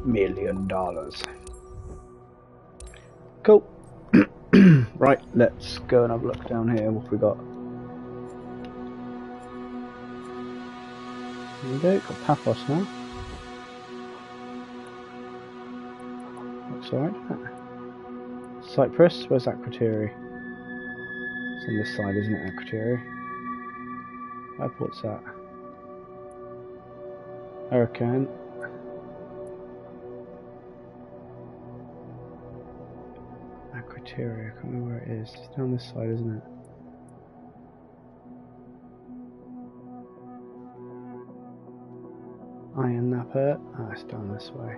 million. Cool. Right, let's go and have a look down here. What have we got? There we go, got Paphos now. Looks alright. Cyprus, where's Akrotiri? It's on this side, isn't it, Akrotiri? Airport's that? Hurricane. Akrotiri, I can't remember where it is. It's down this side, isn't it? Iron Napper. Ah, it's down this way.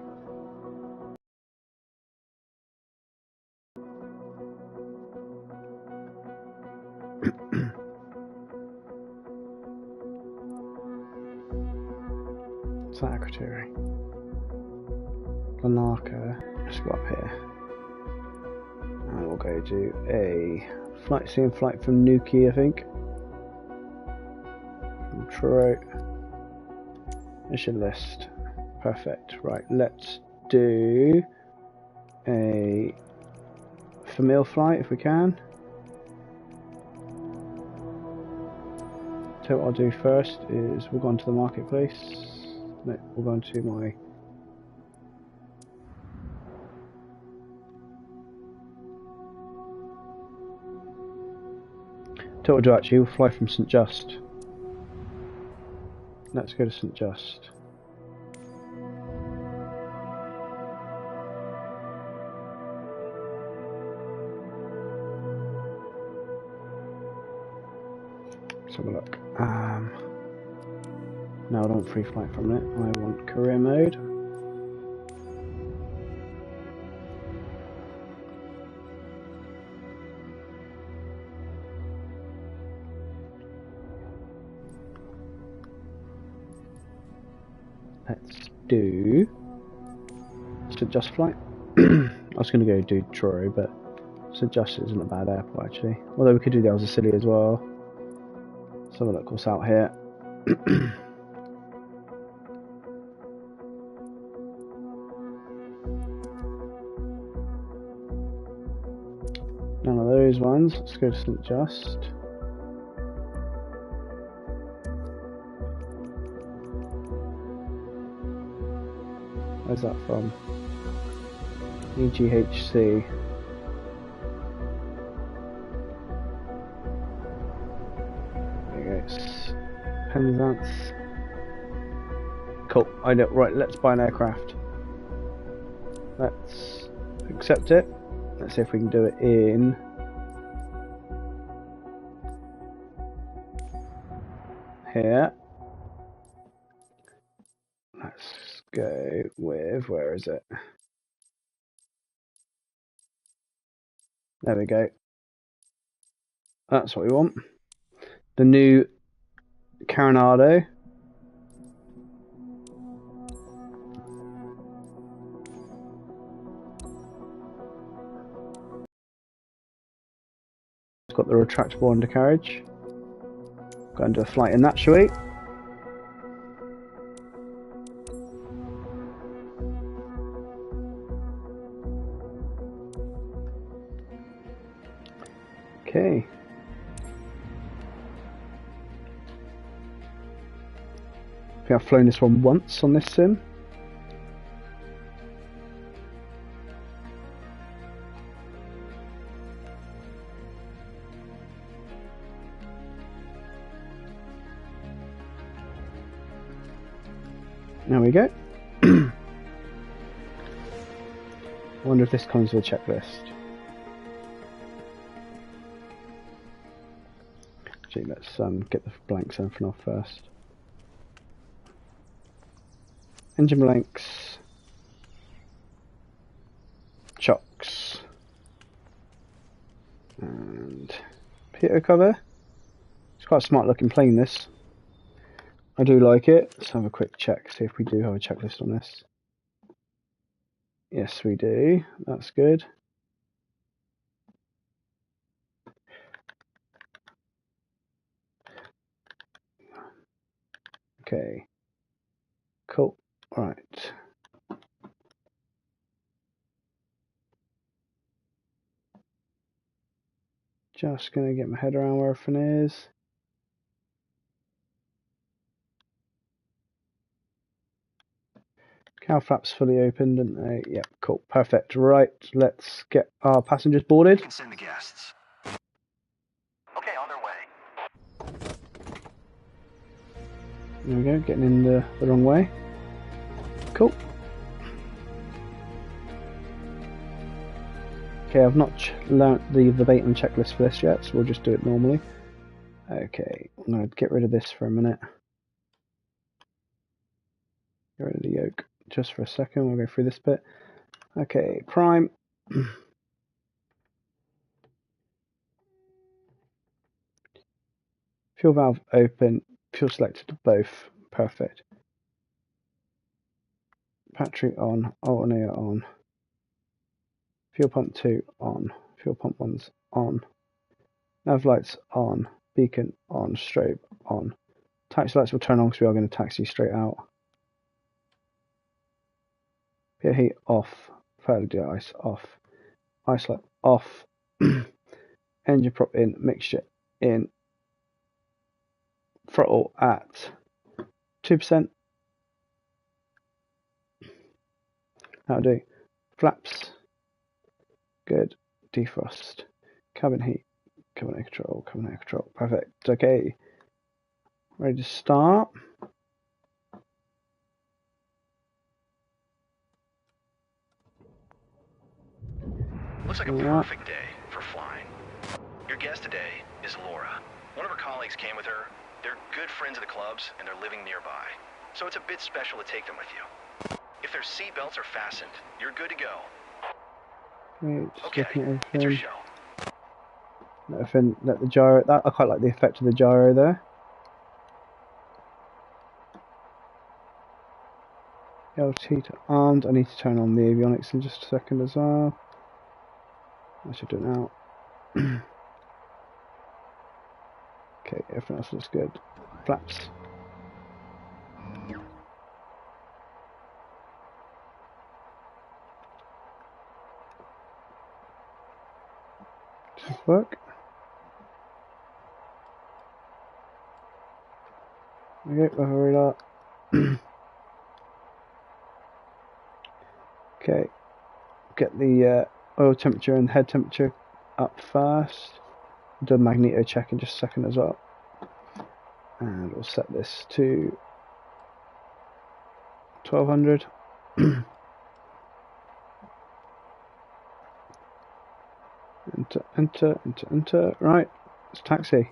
What's that, Akrotiri? Lanarka. Let's go up here. And we'll go do a flight, seeing flight from Nuki, I think. From Truro. Mission list. Perfect. Right, let's do a familial flight if we can. So what I'll do first is we'll go on to the marketplace. No, we'll go on to my total do actually, we'll fly from St. Just. Let's go to St. Just. Let's have a look. No, I don't want free flight from it. I want career mode. Let's do St. Just flight. I was going to go do Truro, but St. Just isn't a bad airport actually. Although we could do the Alzacili as well. Let's have a look what's out here. None of those ones. Let's go to St. Just. Where's that from? EGHC. There you go. Penzance. Cool. I know. Right, let's buy an aircraft. Let's accept it. Let's see if we can do it in here. Let's go with, where is it? There we go. That's what we want. The new Carinado. It's got the retractable undercarriage. Go and do a flight in that, shall we? Okay. I think I've flown this one once on this sim. There we go. I wonder if this comes with a checklist. Actually, let's get the blanks everything off first. Engine blanks. Chocks. And pitot cover. It's quite a smart looking plane, this. I do like it. Let's have a quick check, see if we do have a checklist on this. Yes, we do. That's good. Okay. Cool. Right. Just going to get my head around where everything is. Cow flaps fully open, didn't they? Yep, cool, perfect. Right, let's get our passengers boarded. You can send the guests. Okay, on their way. There we go, getting in the wrong way. Cool. Okay, I've not learnt the verbatim checklist for this yet, so we'll just do it normally. Okay, I'm going to get rid of this for a minute. Get rid of the yoke just for a second, we'll go through this bit. Okay, prime. Fuel valve open, fuel selected to both, perfect. Battery on, alternator on. Fuel pump 2 on, fuel pump 1's on. Nav lights on, beacon on, strobe on. Taxi lights will turn on because we are going to taxi straight out. Pier heat off, fairly de-ice off. Ice light off. Engine prop in, mixture in. Throttle at 2%. That'll do. Flaps. Good. Defrost. Cabin heat. Cabin air control. Cabin air control. Perfect. Okay. Ready to start. Looks like a perfect day for flying. Your guest today is Laura. One of her colleagues came with her. They're good friends of the club's, and they're living nearby. So it's a bit special to take them with you. If their seat belts are fastened, you're good to go. Right, Okay, it's your show. Let the gyro. I quite like the effect of the gyro there. LT to armed. I need to turn on the avionics in just a second as well. I should do it now. Okay, everything else looks good. Flaps. Does this work? Okay, we'll hurry up. Okay, get the oil temperature and head temperature up first. Do a magneto check in just a second as well. And we'll set this to 1200. Enter. Right, it's taxi.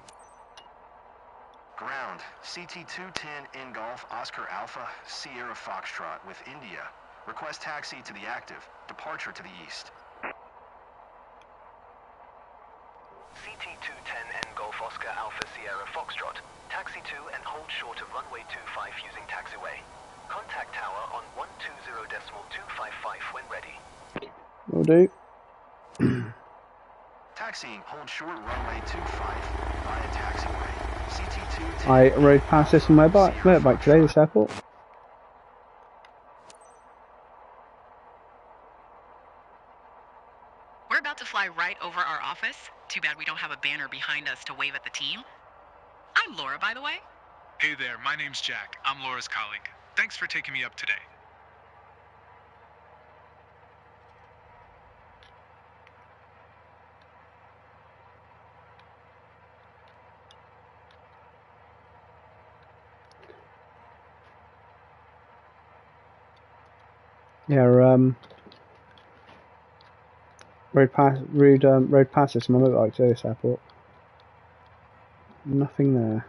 Ground, CT-210 in Golf, Oscar Alpha, Sierra Foxtrot with India. Request taxi to the active, departure to the east. CT-210 in Golf, Oscar Alpha, Sierra Foxtrot. Taxi to and hold short of runway 25 using taxiway. Contact tower on 120.255 when ready. Will do. Taxiing, hold short runway 25 via taxiway. CT-210. I rode past this on my motorbike today, this airport. We're about to fly right over our office. Too bad we don't have a banner behind us to wave at the team. I'm Laura, by the way. Hey there, my name's Jack. I'm Laura's colleague. Thanks for taking me up today. Yeah, rode past this on my motorbike to this airport. Nothing there.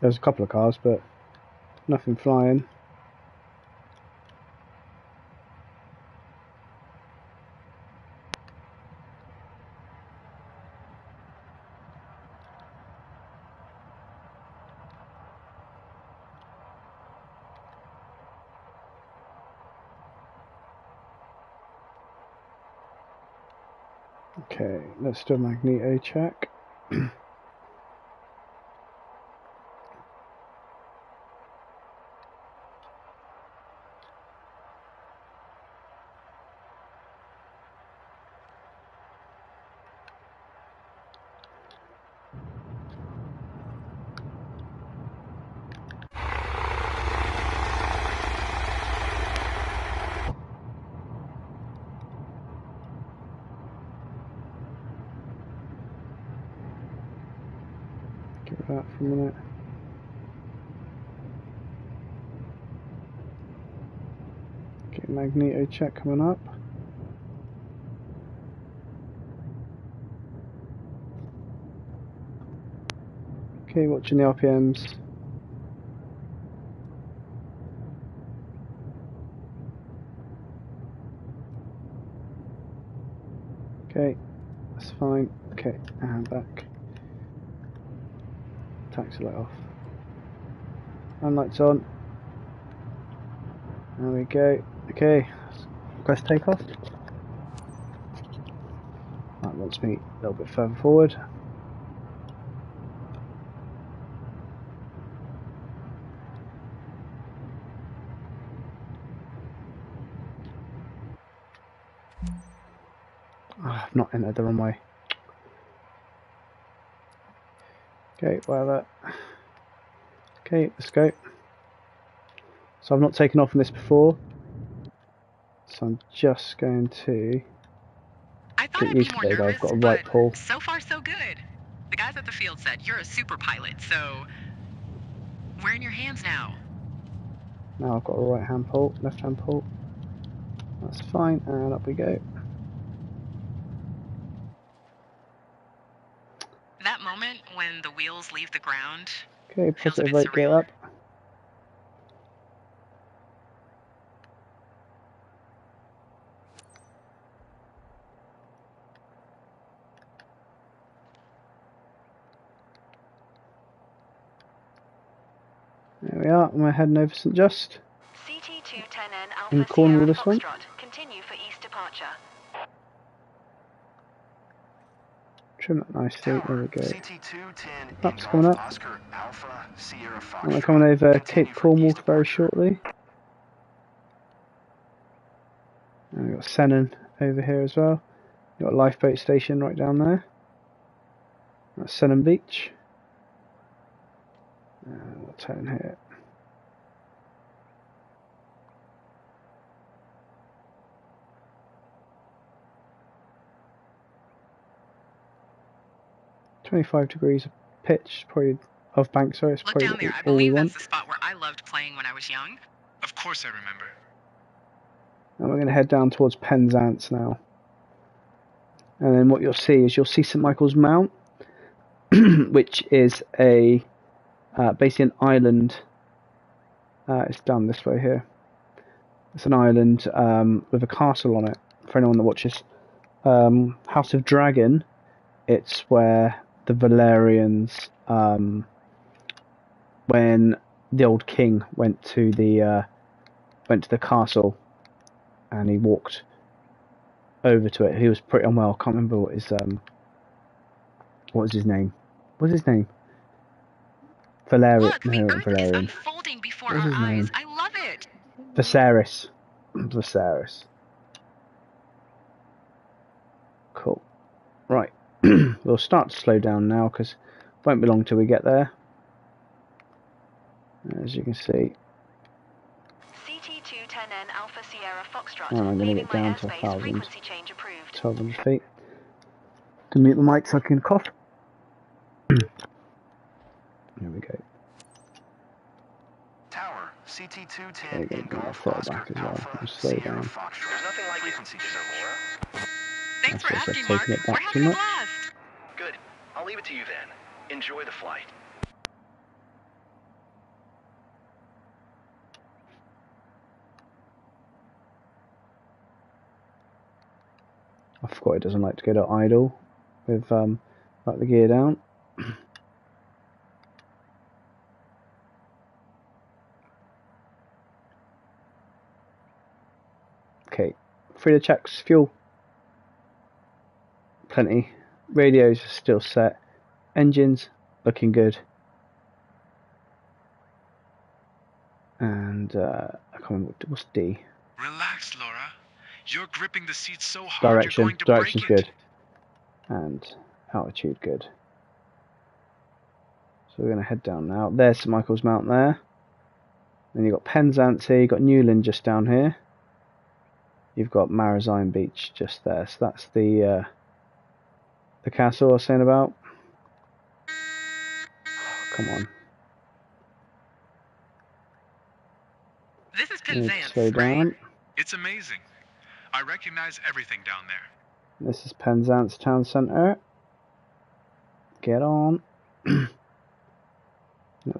There's a couple of cars, but nothing flying. Okay, let's do a magneto check. check that for a minute. Okay, magneto check coming up. Okay, watching the RPMs. Okay, that's fine. Okay, and back. Taxi light off. And lights on. There we go. Okay, request takeoff. That wants me a little bit further forward. Oh, I've not entered the runway. Okay, whatever. Okay, let's go. So I've not taken off on this before, so I'm just going to I thought get I'd be used more to it. I've nervous, got a but right pull. so far so good. The guys at the field said you're a super pilot, so we're in your hands now. Now I've got a right hand pull, left hand pull. That's fine, and up we go. That moment when the wheels leave the ground Okay, feels a positive bit rate gear surreal. up. There we are, we're heading over St Just. CT210N Alpha In Cornwall, Sierra this one. Foxtrot. Continue for east departure. Trim that nicely, there we go. CT210 Flaps coming up. Oscar Alpha Sierra Foxtrot. And we're coming over Continue Cape for Cornwall east very departure. shortly. And we've got Senan over here as well. You've got a lifeboat station right down there. That's Senan Beach. And we'll turn here. .25 of pitch, probably of bank, sorry, it's Look probably down there. I all we believe want. that's the spot where I loved playing when I was young. Of course I remember. And we're going to head down towards Penzance now. And then what you'll see is you'll see St Michael's Mount, which is a basically an island. It's down this way here. It's an island with a castle on it. For anyone that watches House of Dragon, it's where the Valerians, when the old king went to the castle, and he walked over to it. He was pretty unwell. I can't remember what was his name. What's his name? Valerian. Look, the No, Earth Valerian. is unfolding before What's our his eyes. name? I love it. Viserys. Viserys. Cool. Right. We'll start to slow down now because it won't be long till we get there. As you can see. CT210N Alpha Sierra Foxtrot. Oh, I'm going to Leaving get down my to airspace. 1,000. Frequency change approved. 1,200 feet. Can mute the mic so I can cough. There we go. Tower There you CT210 go, in bring my Golf throttle Oscar back as well. Alpha Just slow Sierra down. Foxtrot. There's nothing like frequency, is there, Laura? Thanks for That's just asking, Mark. taking it back We're too having a much. blast. Good. I'll leave it to you then. Enjoy the flight. I forgot it doesn't like to go to idle with like the gear down. Okay, free the checks, fuel. Plenty. Radios are still set. Engines looking good. And I can't remember what's D. Relax, Laura. You're gripping the seat so hard you're going to Direction's break it. good. And altitude good. So we're going to head down now. There's St Michael's Mount there. Then you've got Penzance here, you've got Newland just down here. You've got Marizine Beach just there. So that's the castle I was saying about. come on. This is I need to Penzance, slow down. right? It's amazing. I recognize everything down there. This is Penzance Town Centre. Get on. The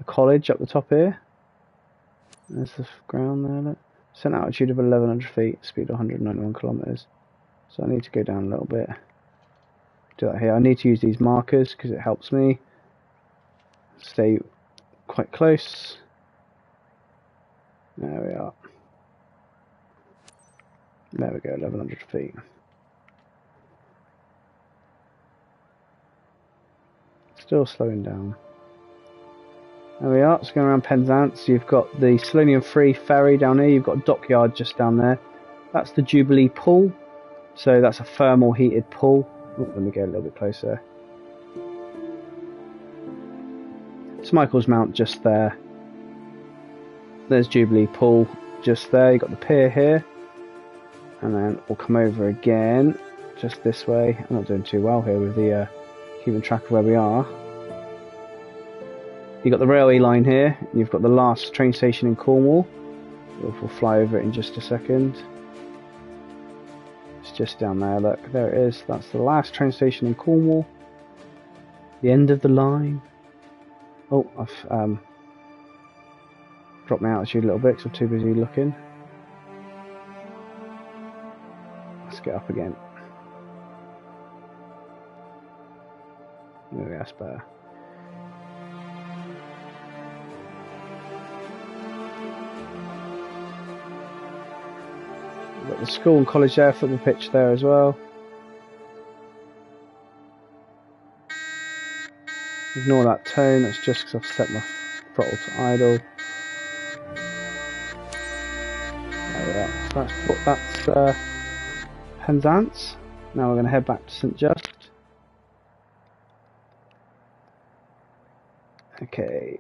college up the top here. There's the ground there. Look. It's an altitude of 1100 feet, speed of 191 kilometers. So I need to go down a little bit. Do that here. I need to use these markers because it helps me stay quite close. There we are. There we go, 1100 feet. Still slowing down. There we are, it's going around Penzance. You've got the Selenium Free ferry down here. You've got a dockyard just down there. That's the Jubilee pool. So that's a thermal heated pool. Oh, let me get a little bit closer. It's Michael's Mount just there. There's Jubilee pool just there. You've got the pier here. And then we'll come over again, just this way. I'm not doing too well here with the keeping track of where we are. You've got the railway line here. You've got the last train station in Cornwall. We'll fly over it in just a second. It's just down there, look, there it is. That's the last train station in Cornwall. The end of the line. Oh, I've dropped my altitude a little bit because I'm too busy looking. Let's get up again. Maybe that's better. Got the school and college there, football pitch there as well. Ignore that tone, that's just because I've set my throttle to idle. There we are. So that's Penzance. Now we're going to head back to St Just. Okay.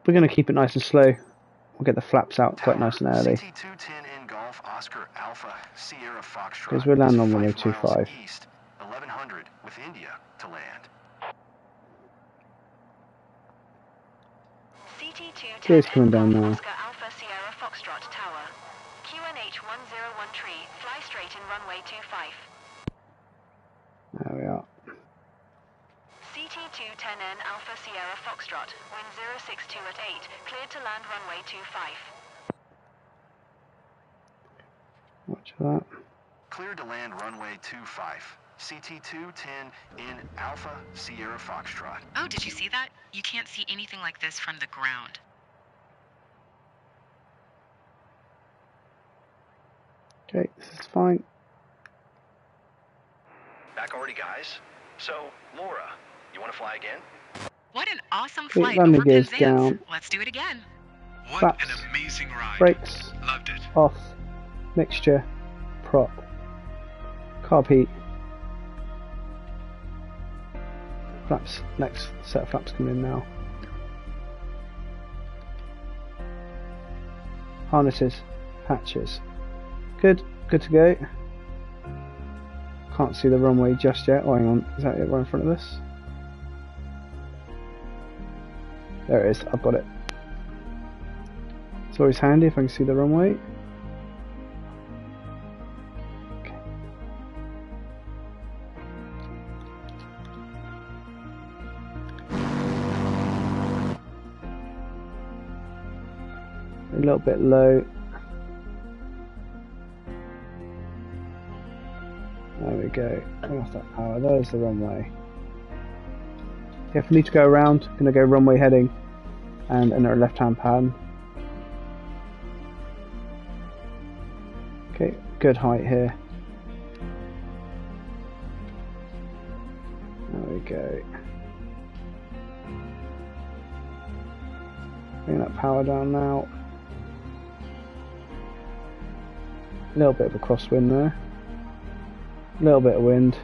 We're going to keep it nice and slow. We'll get the flaps out quite nice and early. CT210 in Golf Oscar Alpha Sierra Foxtrot. Because we're landing on 5 1025. miles east, 1100 with India to land. CT210 Clear's coming down now. Oscar Alpha Sierra Foxtrot Tower. QNH 101 tree, fly straight in runway 25. There we are. CT210N Alpha Sierra Foxtrot, wind 062 at 8, cleared to land runway 25. Watch that. Cleared to land runway 25. CT210 in Alpha Sierra Foxtrot. Oh, did you see that? You can't see anything like this from the ground. Okay, this is fine. Back already, guys? So, Laura, you want to fly again? What an awesome Keep flight landing over gears Penzance. down. Let's do it again. What Flaps, an amazing ride. Brakes, Loved it. off, mixture, prop, carb heat. Flaps, next set of flaps coming in now. Harnesses, hatches. Good to go. Can't see the runway just yet. Oh, hang on, is that it right in front of us? There it is, I've got it. It's always handy if I can see the runway. Okay. A little bit low. There we go. Off that power. There's the runway. Yeah, if we need to go around, I'm gonna go runway heading and enter a left-hand pan. Okay, good height here. There we go. Bring that power down now. A little bit of a crosswind there. A little bit of wind.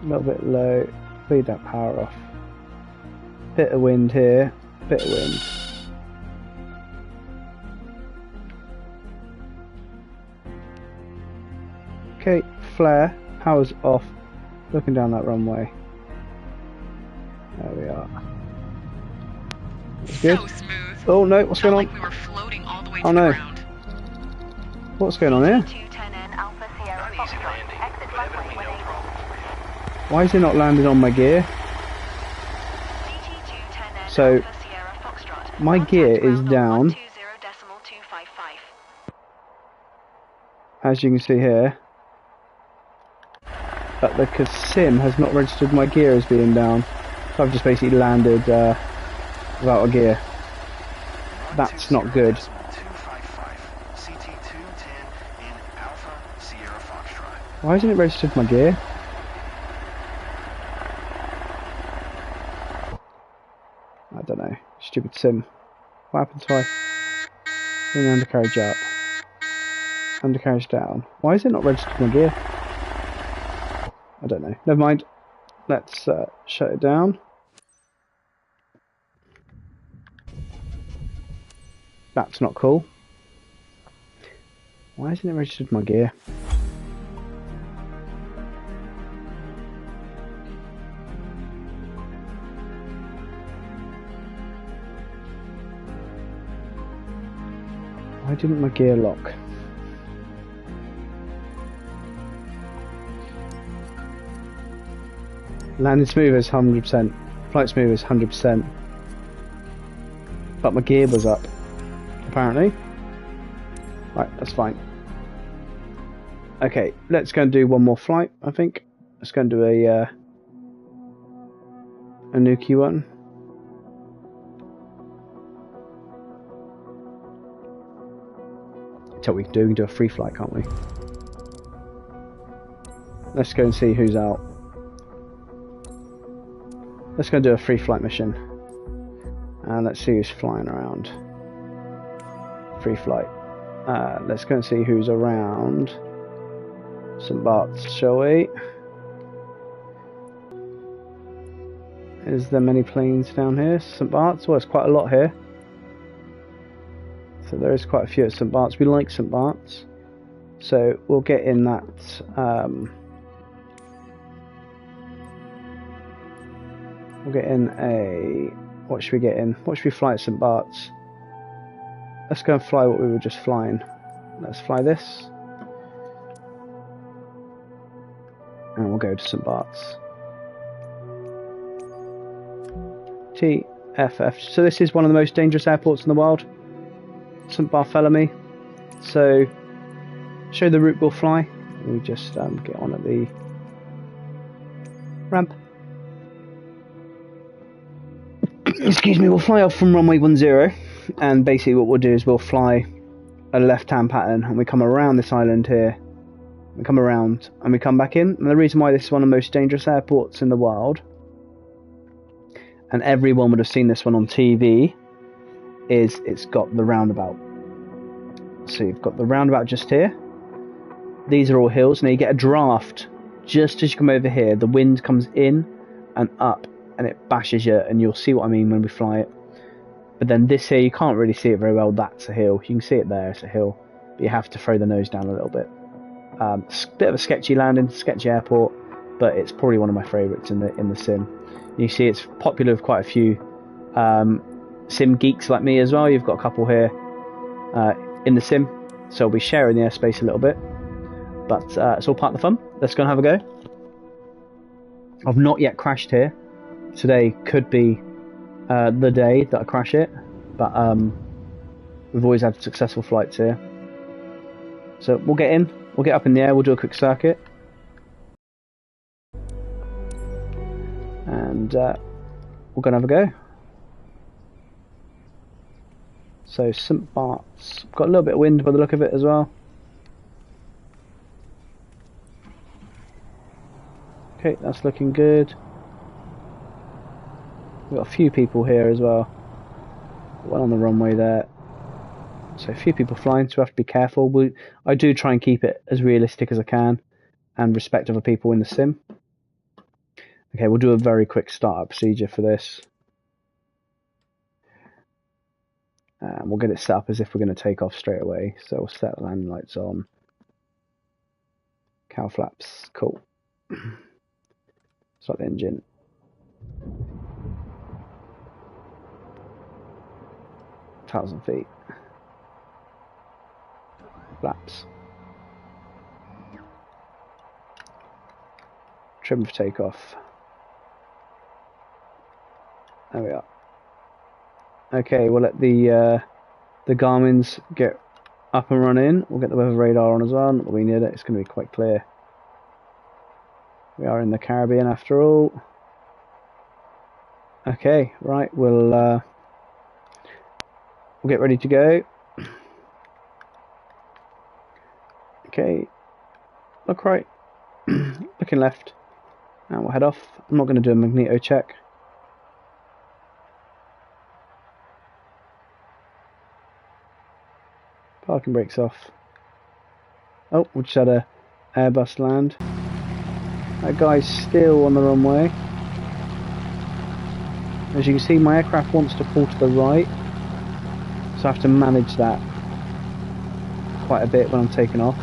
A little bit low. Bleed that power off. Bit of wind here. Bit of wind. Okay, flare, power's off. Looking down that runway. There we are. That's good. So smooth. Oh no, what's going on? Like we were floating all the way Oh to no. the ground. What's going on here? 210N Alpha Sierra Not easy Foxtrot. landing, Exit but runway evidently when no able. problem for you. Why is it not landed on my gear? CT210N So, Alpha Sierra Foxtrot. my Contact gear is ground on down. 120.255. As you can see here. But the sim has not registered my gear as being down. So I've just basically landed without a gear. That's not good. 255, CT210 in Alpha Sierra Foxtrot. Why hasn't it registered my gear? I don't know. Stupid sim. What happened to I bring the undercarriage up? Undercarriage down. Why is it not registered my gear? I don't know. Never mind. Let's shut it down. That's not cool. Why hasn't it registered my gear? Why didn't my gear lock? Landing smooth is 100%. Flight smooth is 100%. But my gear was up. Apparently. Right, that's fine. Okay, let's go and do one more flight, I think. Let's go and do a Nuki one. That's what we can do. We can do a free flight, can't we? Let's go and see who's out. Let's go and do a free flight mission. And let's see who's flying around. Free flight. Let's go and see who's around St. Bart's, shall we? Is there many planes down here? St. Bart's? Well, there's quite a lot here. So there is quite a few at St. Bart's. We like St. Bart's. So we'll get in that... we'll get in a... What should we get in? What should we fly at St. Bart's? Let's go and fly what we were just flying. Let's fly this. And we'll go to St. Bart's. TFF. So this is one of the most dangerous airports in the world. St. Bartholomew. So, show the route we'll fly. We just get on at the ramp. Excuse me, we'll fly off from runway 10, and basically what we'll do is we'll fly a left-hand pattern, and we come around this island here. We come around, and we come back in. And the reason why this is one of the most dangerous airports in the world, and everyone would have seen this one on TV, is it's got the roundabout. So you've got the roundabout just here. These are all hills. Now you get a draft just as you come over here. The wind comes in and up, and it bashes you, and you'll see what I mean when we fly it. But then this here, you can't really see it very well. That's a hill. You can see it there. It's a hill. But you have to throw the nose down a little bit. Bit of a sketchy landing, sketchy airport, but it's probably one of my favourites in the sim. You see, it's popular with quite a few sim geeks like me as well. You've got a couple here in the sim, so we'll be sharing the airspace a little bit. But it's all part of the fun. Let's go and have a go. I've not yet crashed here. Today could be the day that I crash it, but we've always had successful flights here. So we'll get in, we'll get up in the air, we'll do a quick circuit, and we're going to have a go. So St. Bart's, got a little bit of wind by the look of it as well. Okay, that's looking good. We've got a few people here as well. One on the runway there. So a few people flying, so we have to be careful. I do try and keep it as realistic as I can and respect other people in the sim. Okay, we'll do a very quick startup procedure for this. And we'll get it set up as if we're going to take off straight away. So we'll set the landing lights on. Cow flaps, cool. Start the engine. ,000 feet. Flaps. Trim for takeoff. There we are. Okay, we'll let the Garmin's get up and running. We'll get the weather radar on as well. Not that we need it. It's going to be quite clear. We are in the Caribbean after all. Okay, right. We'll get ready to go. Okay. Look right. Looking left. And we'll head off. I'm not going to do a magneto check. Parking brakes off. Oh, we just had a Airbus land. That guy's still on the runway. As you can see, my aircraft wants to pull to the right, so I have to manage that quite a bit when I'm taking off.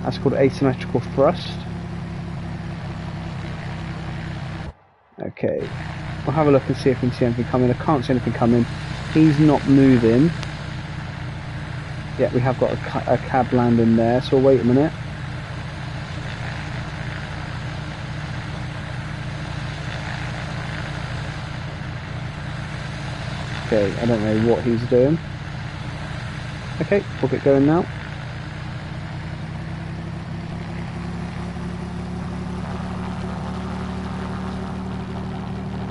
That's called asymmetrical thrust. Okay, we'll have a look and see if we can see anything coming. I can't see anything coming. He's not moving. Yeah, we have got a cab landing there, so we'll wait a minute. Okay, I don't know what he's doing. Okay, we'll get going now.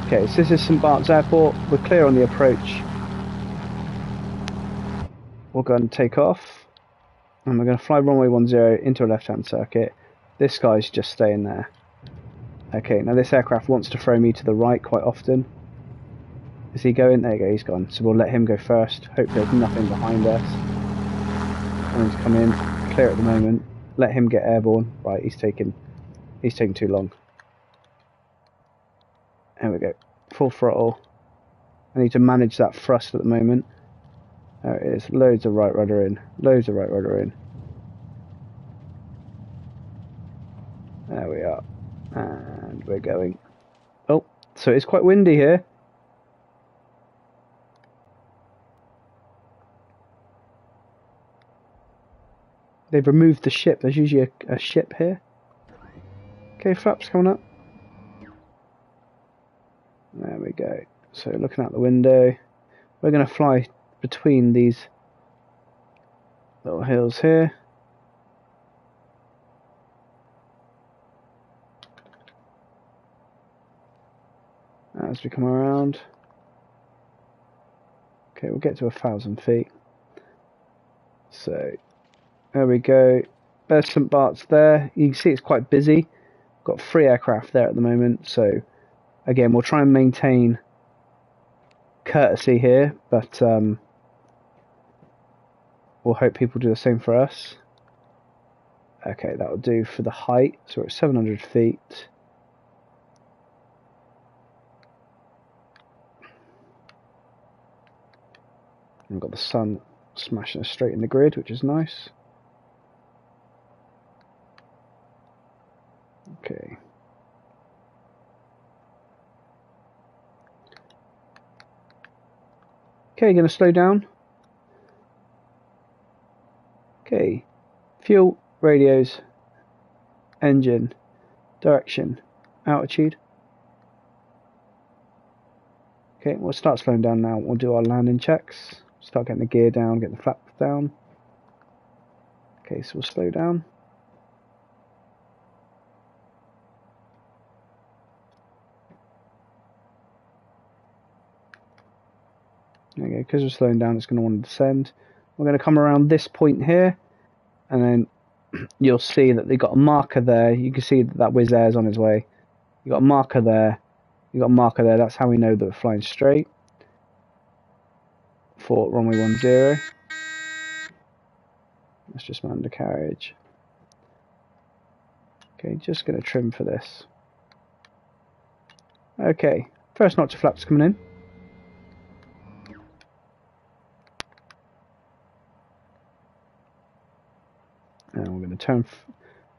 Okay, so this is St Bart's Airport. We're clear on the approach. We'll go and take off, and we're going to fly runway 10 into a left-hand circuit. This guy's just staying there. Okay, now this aircraft wants to throw me to the right quite often. Is he going? There you go, he's gone. So we'll let him go first. Hope there's nothing behind us. Someone's come in, clear at the moment. Let him get airborne. Right, he's taking too long. There we go. Full throttle. I need to manage that thrust at the moment. There it is. Loads of right rudder in. Loads of right rudder in. There we are. And we're going. Oh, so it's quite windy here. They've removed the ship. There's usually a ship here. Okay, flaps coming up. There we go. So looking out the window. We're going to fly between these little hills here. As we come around. Okay, we'll get to 1,000 feet. So, there we go. There's St Bart's there. You can see it's quite busy. Got 3 aircraft there at the moment. So, again, we'll try and maintain courtesy here, but we'll hope people do the same for us. Okay, that'll do for the height. So we're at 700 feet. We've got the sun smashing us straight in the grid, which is nice. Okay. Okay, going to slow down. Okay. Fuel, radios, engine, direction, altitude. Okay, we'll start slowing down now. We'll do our landing checks. Start getting the gear down, get the flaps down. Okay, so we'll slow down. There we go, because we're slowing down, it's going to want to descend. We're going to come around this point here, and then you'll see that they've got a marker there. You can see that that Wizz Air's on his way. You've got a marker there. You've got a marker there. That's how we know that we're flying straight. For runway 10. Let's just man the carriage. Okay, just going to trim for this. Okay, first notch of flaps coming in. And we're going to turn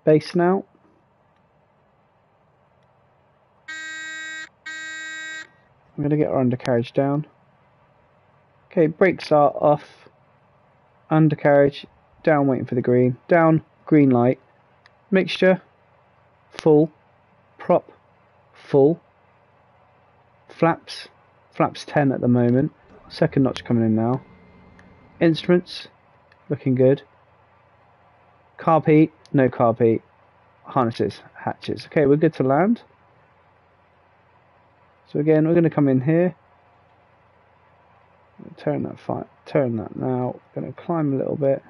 base now. I'm going to get our undercarriage down. Okay, brakes are off. Undercarriage down, waiting for the green. Down, green light. Mixture, full. Prop, full. Flaps 10 at the moment. Second notch coming in now. Instruments, looking good. Carb heat, no carb heat. Harnesses, hatches. Okay, we're good to land. So again, we're going to come in here. Turn that now. Going to climb a little bit.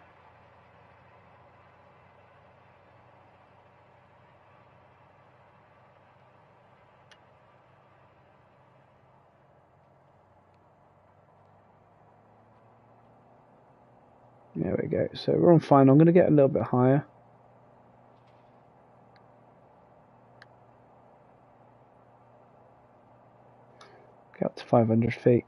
There we go. So we're on fine. I'm going to get a little bit higher. Get up to 500 feet.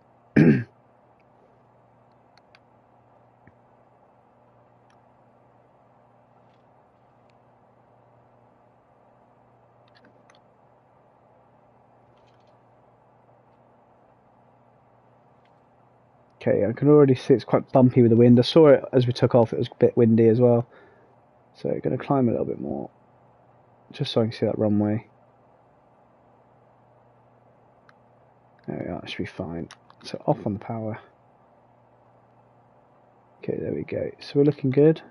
Okay, I can already see it's quite bumpy with the wind. I saw it as we took off, it was a bit windy as well. So I'm going to climb a little bit more, just so I can see that runway. There we are, that should be fine. So off on the power. Okay, there we go. So we're looking good.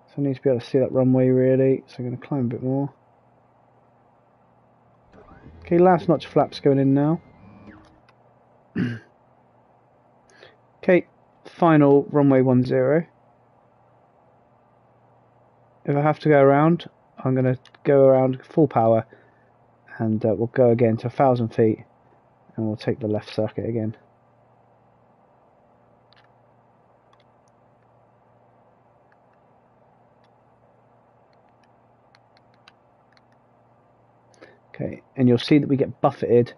So I need to be able to see that runway really, so I'm going to climb a bit more. Okay, last notch flaps going in now. Okay, final runway 10. If I have to go around, I'm going to go around full power, and we'll go again to 1,000 feet, and we'll take the left circuit again. Okay, and you'll see that we get buffeted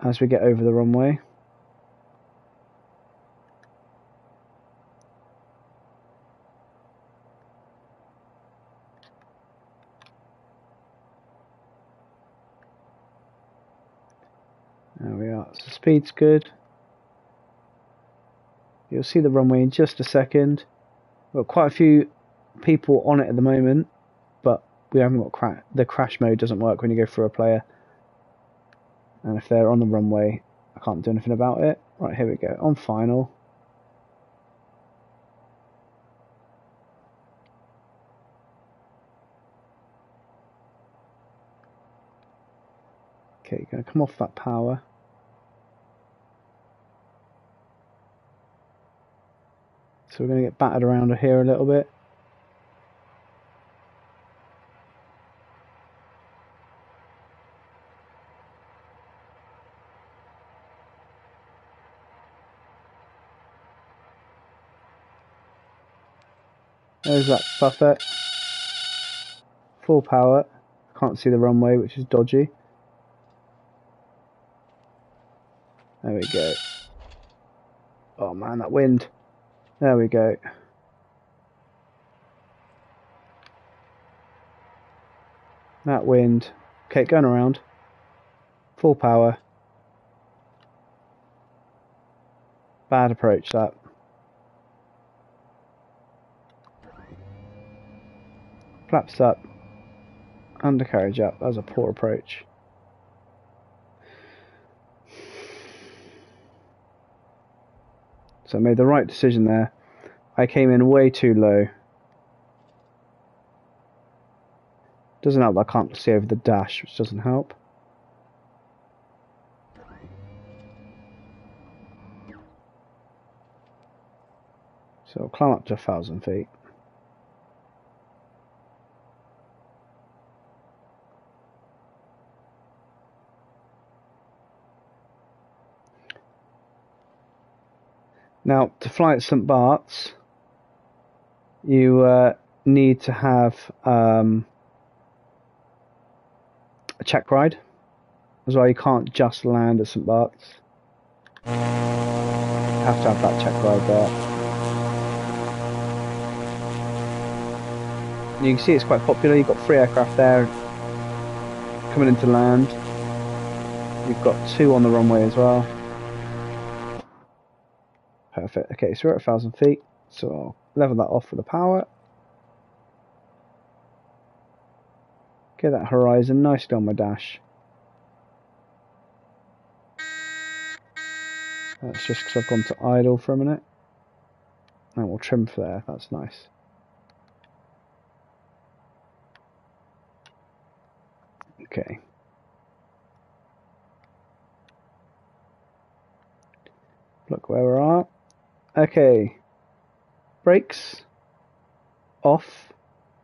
as we get over the runway. There we are, so speed's good. You'll see the runway in just a second. We've got quite a few people on it at the moment, but we haven't got the crash mode doesn't work when you go through a player. And if they're on the runway, I can't do anything about it. Right, here we go, on final. Okay, going to come off that power. So we're going to get battered around here a little bit. There's that buffet. Full power. Can't see the runway, which is dodgy. There we go. Oh man, that wind. There we go. That wind. Okay, going around. Full power. Bad approach, that. Flaps up. Undercarriage up. That was a poor approach. So I made the right decision there. I came in way too low. Doesn't help that I can't see over the dash, which doesn't help. So I'll climb up to 1,000 feet. Now, to fly at St Bart's, you need to have a check ride as well. You can't just land at St Bart's. You have to have that check ride there. And you can see it's quite popular. You've got 3 aircraft there coming into land. We've got 2 on the runway as well. Perfect. Okay, so we're at 1,000 feet. So I'll level that off with the power. Get that horizon nicely on my dash. That's just because I've gone to idle for a minute. And we'll trim flare. That's nice. Okay. Look where we are. Okay. Brakes. Off.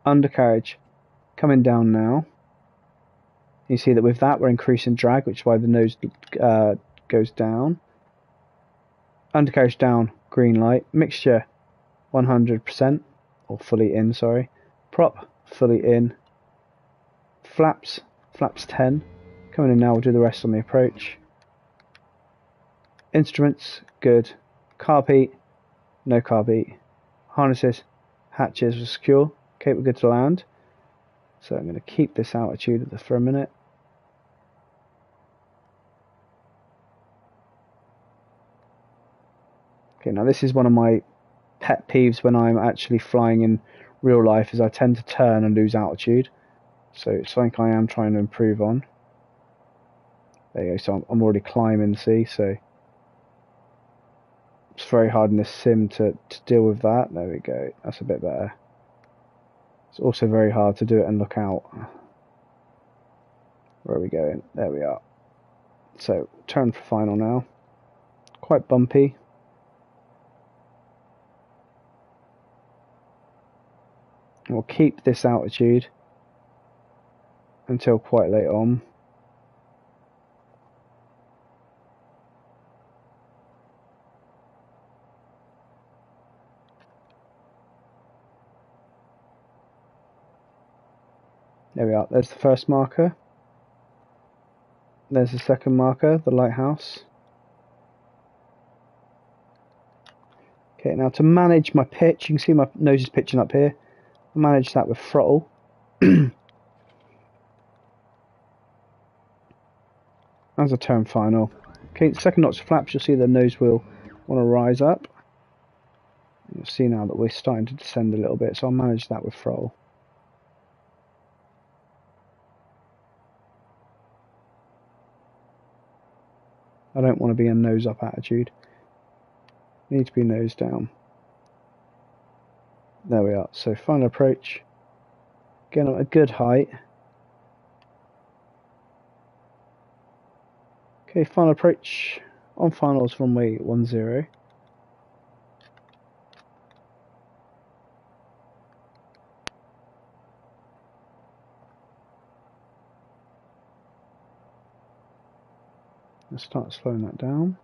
Undercarriage. Coming down now. You see that with that we're increasing drag, which is why the nose goes down. Undercarriage down. Green light. Mixture 100%. Or fully in, sorry. Prop. Fully in. Flaps. Flaps 10. Coming in now, we'll do the rest on the approach. Instruments, good. Carb heat, no carb heat. Harnesses, hatches are secure. Okay, we're good to land. So I'm going to keep this altitude for a minute. Okay, now this is one of my pet peeves when I'm actually flying in real life, is I tend to turn and lose altitude. So it's something I am trying to improve on. There you go, so I'm already climbing, see, so it's very hard in this sim to deal with that. There we go, that's a bit better. It's also very hard to do it and look out. Where are we going? There we are. So, turn for final now. Quite bumpy. We'll keep this altitude until quite late on. There we are, there's the first marker. There's the second marker, the lighthouse. Okay, now to manage my pitch, you can see my nose is pitching up here. I'll manage that with throttle. As a turn final. Okay, second notch flaps, you'll see the nose will want to rise up. You'll see now that we're starting to descend a little bit, so I'll manage that with throttle. I don't want to be in nose up attitude. Need to be nose down. There we are. So final approach. Again at a good height. Okay, final approach. On finals runway 10. Let's start slowing that down.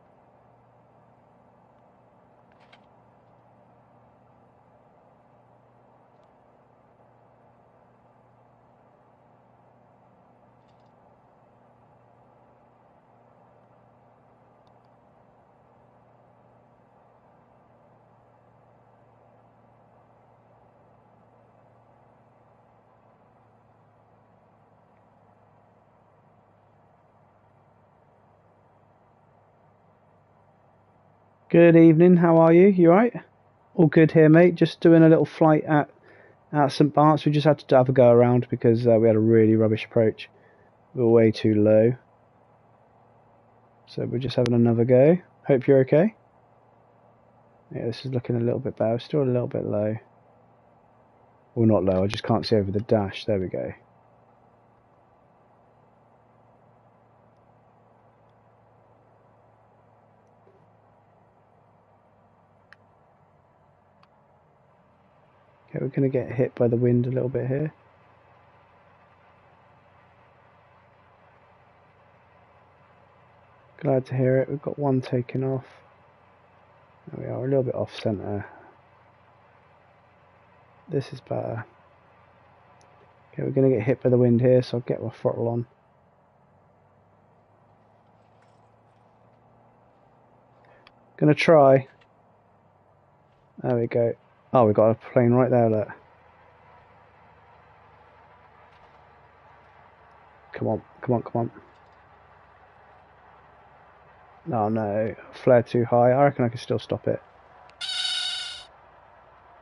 Good evening, how are you? You alright? All good here, mate. Just doing a little flight at St. Bart's. We just had to have a go around because we had a really rubbish approach. We were way too low. So we're just having another go. Hope you're okay. Yeah, this is looking a little bit better. Still a little bit low. Well, not low, I just can't see over the dash. There we go. Okay, we're going to get hit by the wind a little bit here. Glad to hear it. We've got one taken off. There we are, a little bit off centre. This is better. Okay, we're going to get hit by the wind here, so I'll get my throttle on. Gonna try. There we go. Oh, we got a plane right there, look. Come on, come on, come on. Oh no, flare too high. I reckon I can still stop it.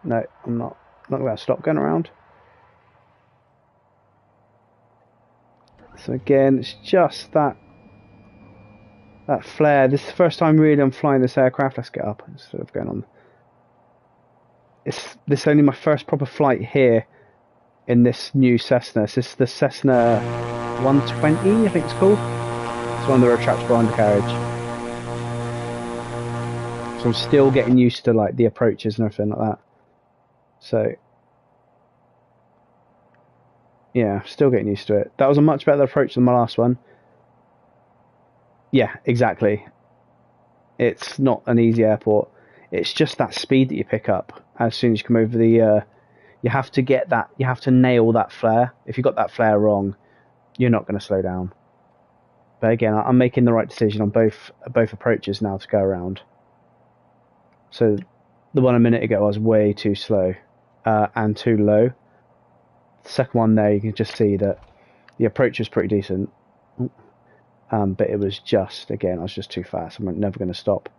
No, I'm not. Not going to stop going around. So again, it's just that flare. This is the first time really I'm flying this aircraft. Let's get up instead of going on. This is only my first proper flight here in this new Cessna. This is the Cessna 120, I think it's called. It's one of the retractable undercarriage. So I'm still getting used to like the approaches and everything like that. So yeah, still getting used to it. That was a much better approach than my last one. Yeah, exactly. It's not an easy airport. It's just that speed that you pick up as soon as you come over the. You have to get that. You have to nail that flare. If you got that flare wrong, you're not going to slow down. But again, I'm making the right decision on both approaches now to go around. So the one a minute ago I was way too slow and too low. The second one there, you can just see that the approach was pretty decent. But it was just, again, I was just too fast. I'm never going to stop.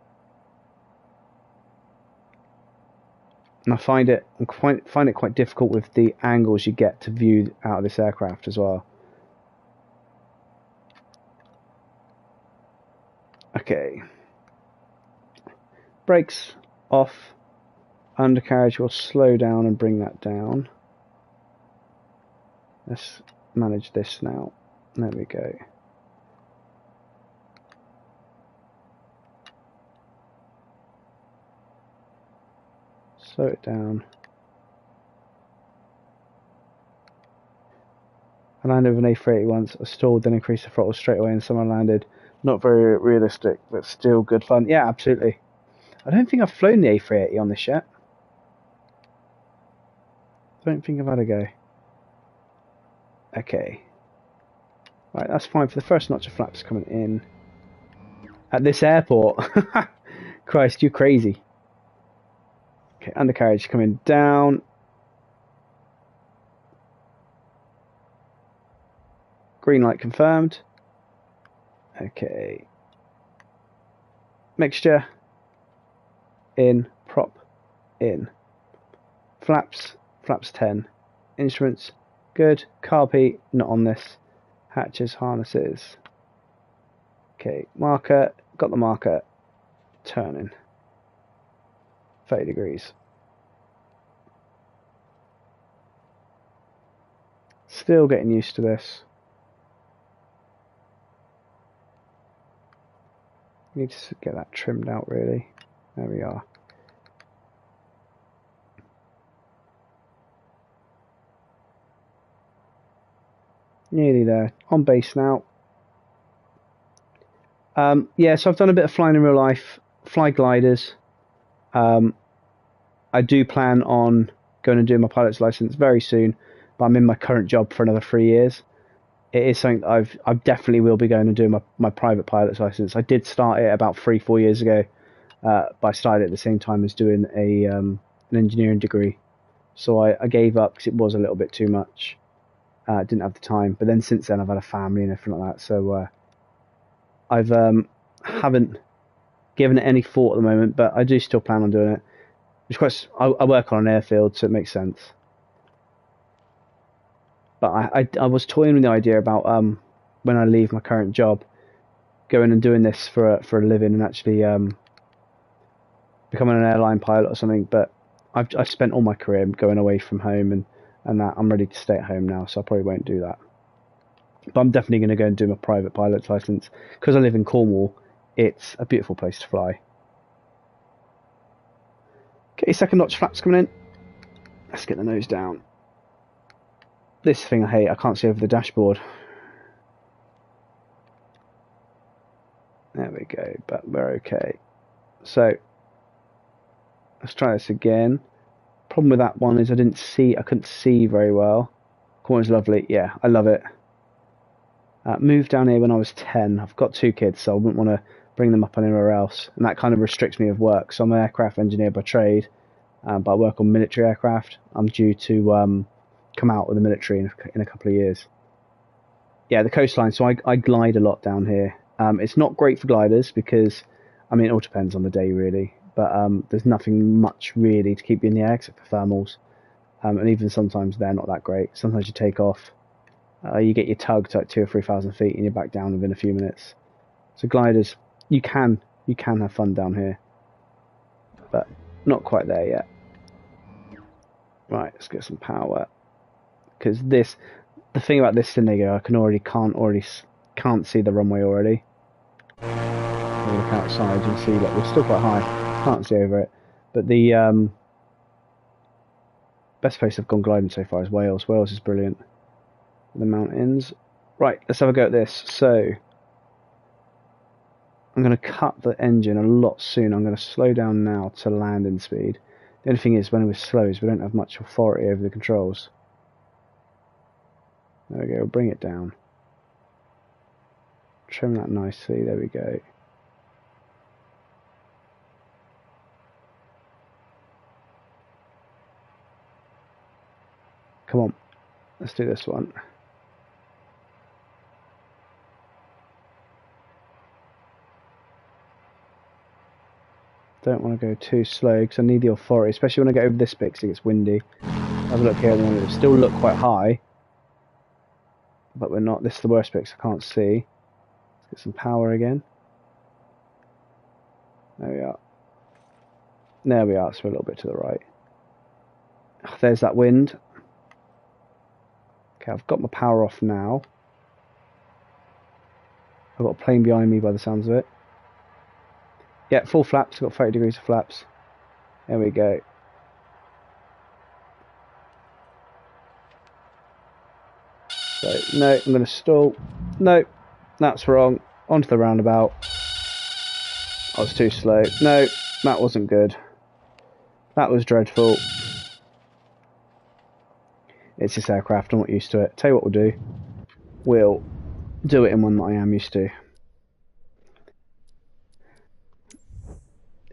And I find it quite difficult with the angles you get to view out of this aircraft as well. Okay. Brakes off. Undercarriage will slow down and bring that down. Let's manage this now. There we go. Slow it down. I landed with an A380 once. I stalled, then increased the throttle straight away, and someone landed. Not very realistic, but still good fun. Yeah, absolutely. I don't think I've flown the A380 on this yet. I don't think I've had a go. Okay. Right, that's fine for the first notch of flaps coming in. At this airport. Christ, you're crazy. Okay, undercarriage coming down. Green light confirmed. Okay. Mixture. In. Prop. In. Flaps. Flaps 10. Instruments. Good. Carb heat. Not on this. Hatches. Harnesses. Okay. Marker. Got the marker. Turning. 30 degrees. Still getting used to this. Need to get that trimmed out really. There we are. Nearly there. On base now. Yeah, so I've done a bit of flying in real life. Fly gliders. I do plan on going and doing my pilot's license very soon, but I'm in my current job for another 3 years. It is something that I definitely will be going and doing my private pilot's license. I did start it about 3-4 years ago, but I started at the same time as doing an engineering degree. So I gave up because it was a little bit too much. Didn't have the time. But then since then I've had a family and everything like that. So I've haven't given it any thought at the moment, but I do still plan on doing it. Which quite, I work on an airfield, so it makes sense. But I was toying with the idea about when I leave my current job, going and doing this for a living and actually becoming an airline pilot or something. But I've spent all my career going away from home and that I'm ready to stay at home now, so I probably won't do that. But I'm definitely going to go and do my private pilot's license because I live in Cornwall. It's a beautiful place to fly. Okay, second notch flaps coming in. Let's get the nose down. This thing I hate, I can't see over the dashboard. There we go, but we're okay. So, let's try this again. Problem with that one is I couldn't see very well. Cornwall's lovely, yeah, I love it. Moved down here when I was 10. I've got 2 kids, so I wouldn't want to bring them up anywhere else. And that kind of restricts me of work. So I'm an aircraft engineer by trade, but I work on military aircraft. I'm due to come out with the military in a couple of years. Yeah, the coastline. So I glide a lot down here. It's not great for gliders because, I mean, it all depends on the day really. But there's nothing much really to keep you in the air except for thermals. And even sometimes they're not that great. Sometimes you take off, you get your tug to like 2,000 or 3,000 feet, and you're back down within a few minutes. So gliders, you can have fun down here, but not quite there yet. Right, let's get some power. Because the thing about this Sinigo, I can't see the runway already. When we look outside, you can see that we're still quite high. Can't see over it, but the best place I've gone gliding so far is Wales. Wales is brilliant. The mountains. Right, let's have a go at this. So I'm going to cut the engine a lot sooner. I'm going to slow down now to landing speed. The only thing is, when we're slow, is we don't have much authority over the controls. There we go, we'll bring it down. Trim that nicely, there we go. Come on, let's do this one. Don't want to go too slow because I need the authority, especially when I get over this bit because it gets windy. Have a look here, it'll still look quite high, but we're not. This is the worst bit because I can't see. Let's get some power again. There we are. There we are, so we're a little bit to the right. Oh, there's that wind. Okay, I've got my power off now. I've got a plane behind me by the sounds of it. Yeah, full flaps, I've got 30 degrees of flaps. There we go. So, no, I'm going to stall. No, that's wrong. Onto the roundabout. I was too slow. No, that wasn't good. That was dreadful. It's this aircraft, I'm not used to it. Tell you what we'll do. We'll do it in one that I am used to.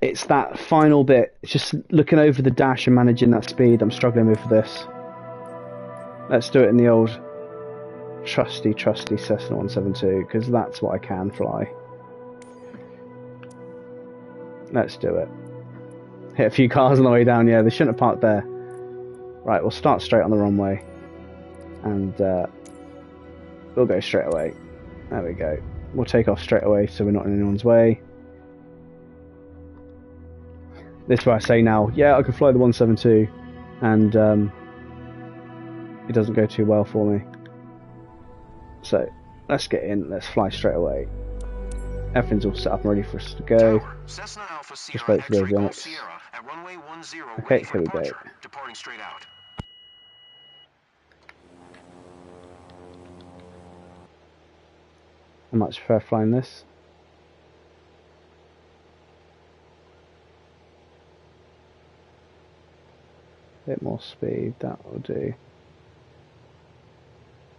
It's that final bit. It's just looking over the dash and managing that speed I'm struggling with for this. Let's do it in the old trusty Cessna 172, because that's what I can fly. Let's do it. Hit a few cars on the way down. Yeah, they shouldn't have parked there. Right, we'll start straight on the runway. And we'll go straight away. There we go. We'll take off straight away so we're not in anyone's way. This is where I say now, yeah, I can fly the 172, and it doesn't go too well for me. So let's get in, let's fly straight away. Everything's all set up and ready for us to go. Just wait for the avionics. Okay, here we go. Departing straight out. I much prefer flying this. Bit more speed, that will do.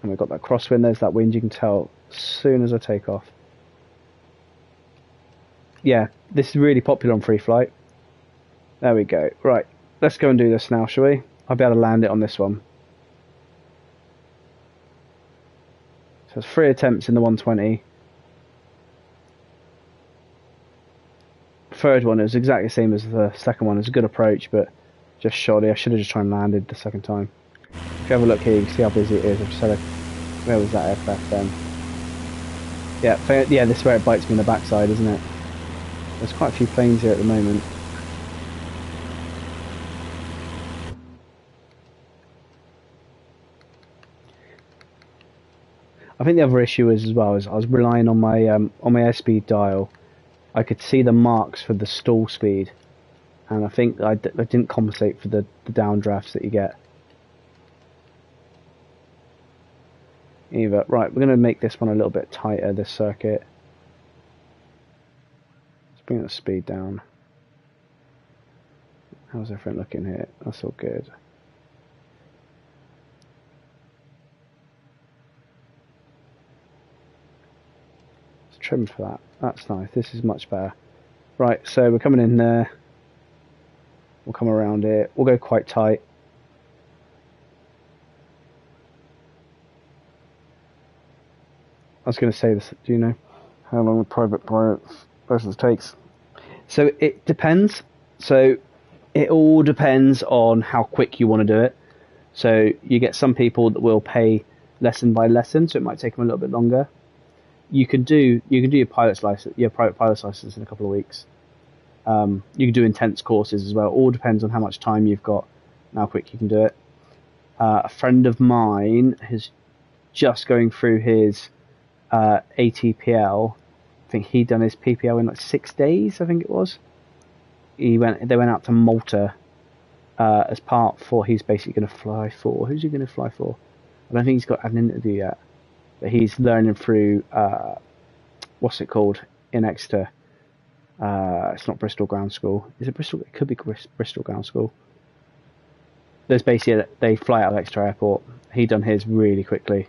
And we've got that crosswind, there's that wind, you can tell as soon as I take off. Yeah, this is really popular on free flight. There we go. Right, let's go and do this now, shall we? I'll be able to land it on this one. So it's 3 attempts in the 120. Third one is exactly the same as the second one. It's a good approach, but just shoddy. I should have just tried and landed the second time. If you have a look here, you can see how busy it is. I've just had a... Where was that aircraft then? Yeah, this is where it bites me in the backside, isn't it? There's quite a few planes here at the moment. I think the other issue is as well is I was relying on my airspeed dial. I could see the marks for the stall speed, and I think I didn't compensate for the downdrafts that you get. Either right, we're going to make this one a little bit tighter. This circuit. Let's bring the speed down. How's everything looking here? That's all good. Trim for that. That's nice. This is much better. Right, so we're coming in there. We'll come around here. We'll go quite tight. was going to say this. Do you know how long a private license takes? So it depends. So it all depends on how quick you want to do it. So you get some people that will pay lesson by lesson, so it might take them a little bit longer. You can do your pilot's license, your private pilot's license in a couple of weeks. You can do intense courses as well. It all depends on how much time you've got and how quick you can do it. A friend of mine is just going through his ATPL. I think he'd done his PPL in like 6 days, I think it was. They went out to Malta as part for, he's basically going to fly for. Who's he going to fly for? I don't think he's got an interview yet. But he's learning through, what's it called, in Exeter. It's not Bristol Ground School. Is it Bristol? It could be Bristol Ground School. There's basically, they fly out of Exeter Airport. He done his really quickly.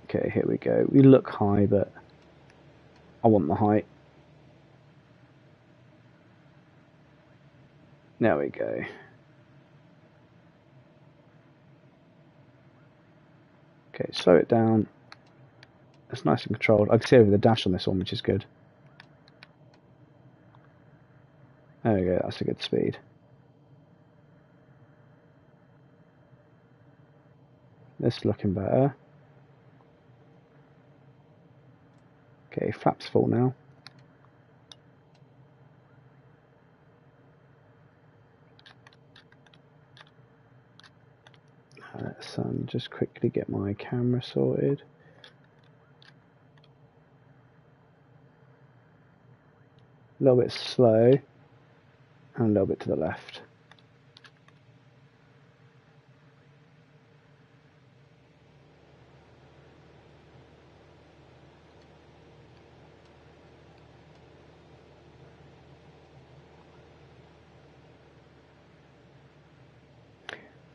Okay, here we go. We look high, but I want the height. There we go. Okay, slow it down. It's nice and controlled. I can see over the dash on this one, which is good. There we go, that's a good speed. This is looking better. Okay, flaps full now. Let's just quickly get my camera sorted. A little bit slow and a little bit to the left.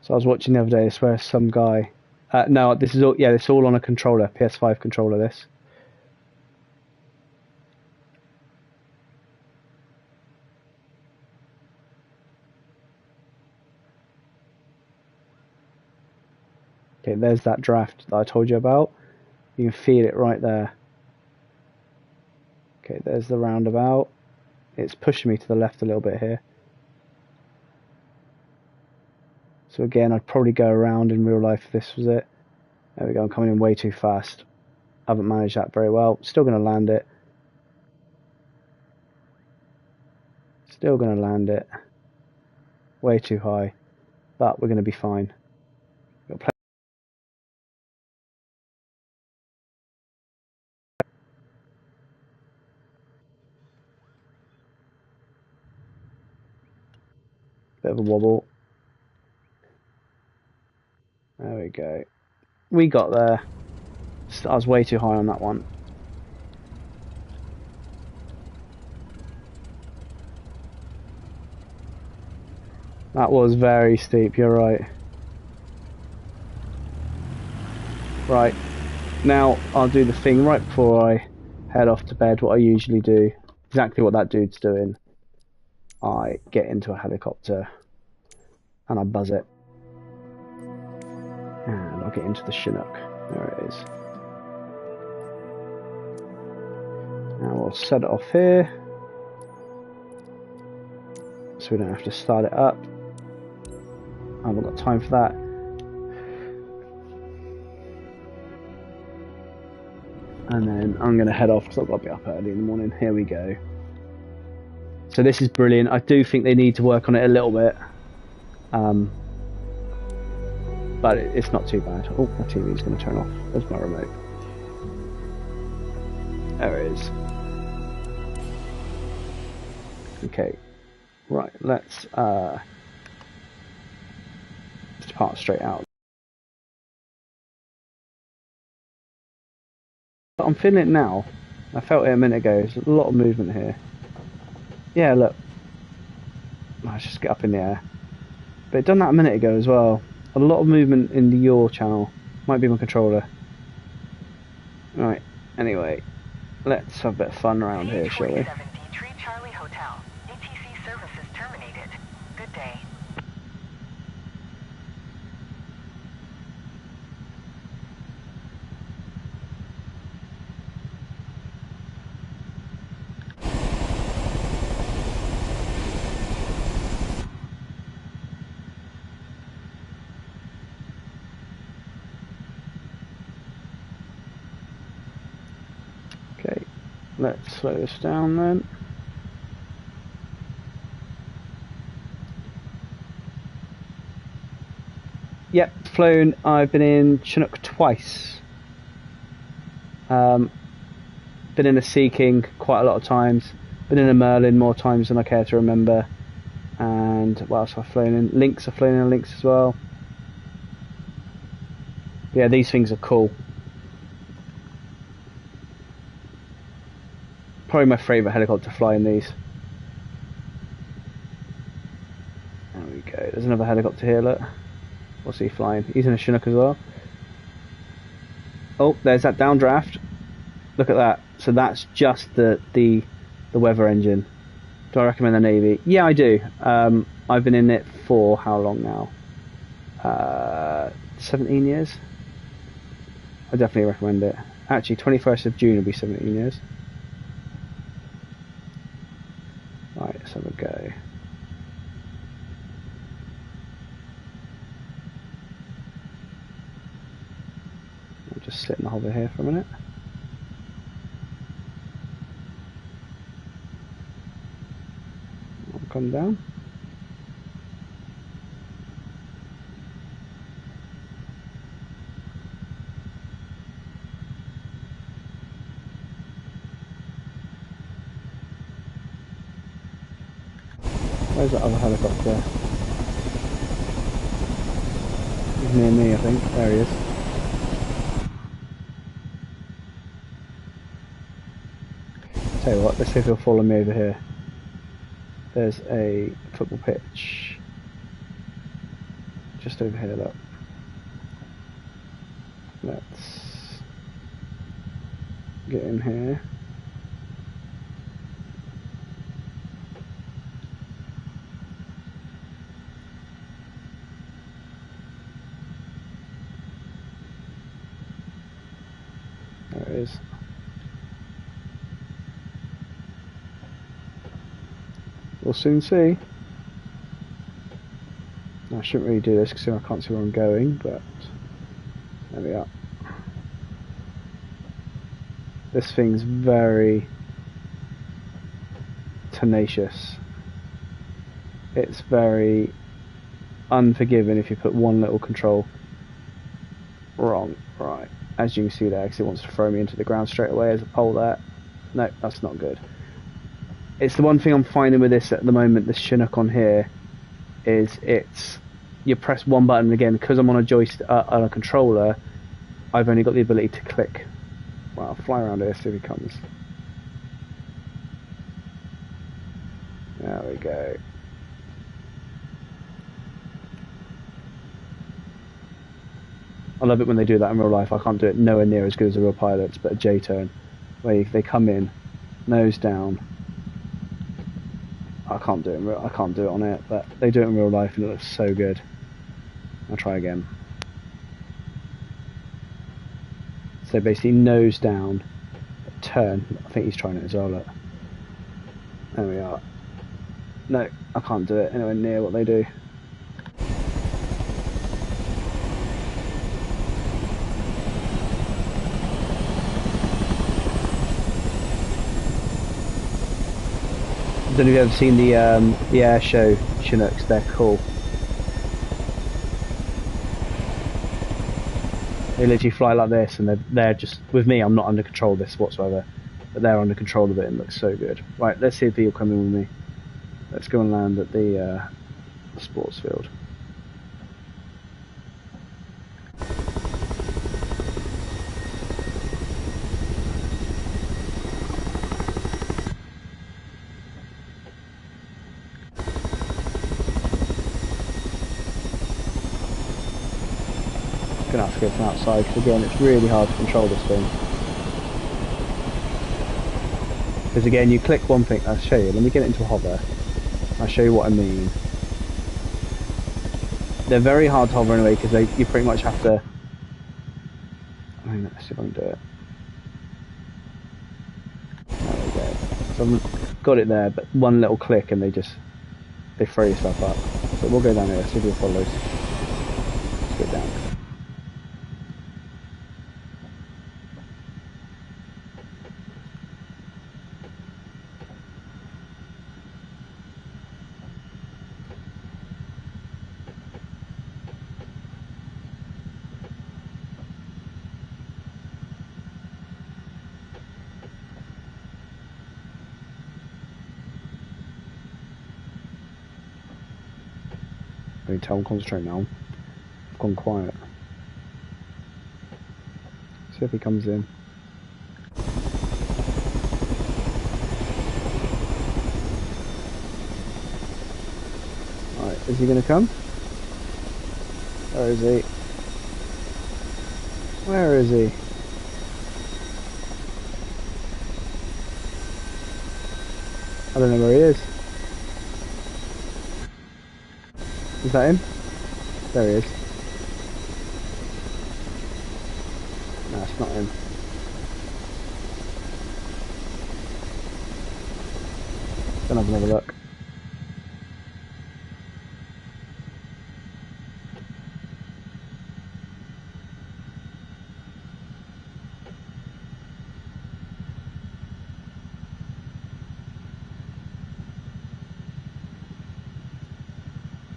So I was watching the other day, it's where some guy, no, this is all, yeah, it's all on a controller, PS5 controller, this. Okay, there's that draft that I told you about. You can feel it right there. Okay, there's the roundabout. It's pushing me to the left a little bit here. So again, I'd probably go around in real life if this was it. There we go, I'm coming in way too fast. I haven't managed that very well. Still going to land it. Still going to land it. Way too high. But we're going to be fine. Bit of a wobble. There we go. We got there. I was way too high on that one. That was very steep, you're right. Right, now I'll do the thing right before I head off to bed, what I usually do. Exactly what that dude's doing. I get into a helicopter and I buzz it. And I'll get into the Chinook. There it is. Now we'll set it off here. So we don't have to start it up. I haven't got time for that. And then I'm going to head off because I've got to be up early in the morning. Here we go. So this is brilliant. I do think they need to work on it a little bit. But it's not too bad. Oh, my TV's going to turn off. There's my remote. There it is. Okay. Right, let's depart straight out. I'm feeling it now. I felt it a minute ago. There's a lot of movement here. Yeah, look. Let's just get up in the air. But it done that a minute ago as well. A lot of movement in the yaw channel. Might be my controller. Right, anyway. Let's have a bit of fun around here, shall we? Charlie Hotel. ATC services terminated. Good day. let's slow this down then. Yep, flown. I've been in Chinook twice. Been in a Sea King quite a lot of times. Been in a Merlin more times than I care to remember. And what else have I flown in? Lynx, I've flown in a Lynx as well. Yeah, these things are cool. Probably my favourite helicopter flying these. There we go. There's another helicopter here, look. What's he flying? He's in a Chinook as well. Oh, there's that downdraft. Look at that. So that's just the weather engine. Do I recommend the Navy? Yeah, I do. I've been in it for how long now? 17 years. I definitely recommend it. Actually, 21st of June will be 17 years. Right, let's have a go. I'll just sit in the hover here for a minute. I'll come down. Where's that other helicopter? He's near me, I think. There he is. Tell you what, let's see if he'll follow me over here. There's a football pitch just over here, look. Let's get in here. There it is. We'll soon see. I shouldn't really do this because I can't see where I'm going, but there we are. This thing's very tenacious. It's very unforgiving if you put one little control wrong. Right, as you can see there, because it wants to throw me into the ground straight away. There's a pole there. No, that's not good. It's the one thing I'm finding with this at the moment, this Chinook on here, is you press one button, and again, because I'm on a joystick, on a controller, I've only got the ability to click. Well, I'll fly around here, see if he comes. There we go. I love it when they do that in real life. I can't do it nowhere near as good as the real pilots, but a J-turn, where they come in, nose down. I can't do it on it, but they do it in real life and it looks so good. I'll try again. So basically nose down, turn. I think he's trying it as well, look. There we are. No, I can't do it anywhere near what they do. I don't know if you've ever seen the air show Chinooks. They're cool. They literally fly like this, and they're just, with me, I'm not under control of this whatsoever, but they're under control of it and looks so good. Right, let's see if he'll come in with me. Let's go and land at the sports field. Gonna have to go from outside because again it's really hard to control this thing. Because again you click one thing, I'll show you, let me get it into a hover, I'll show you what I mean. They're very hard to hover anyway because you pretty much have to, let's see if I can do it. There we go. So I've got it there, but one little click and they throw yourself up. So we'll go down here, see if it follows. Let's get down. I need to tell him concentrate now. I've gone quiet. See if he comes in. Alright, is he going to come? Where is he? Where is he? I don't know where he is. Is that him? There he is. No, it's not him. Then have another look.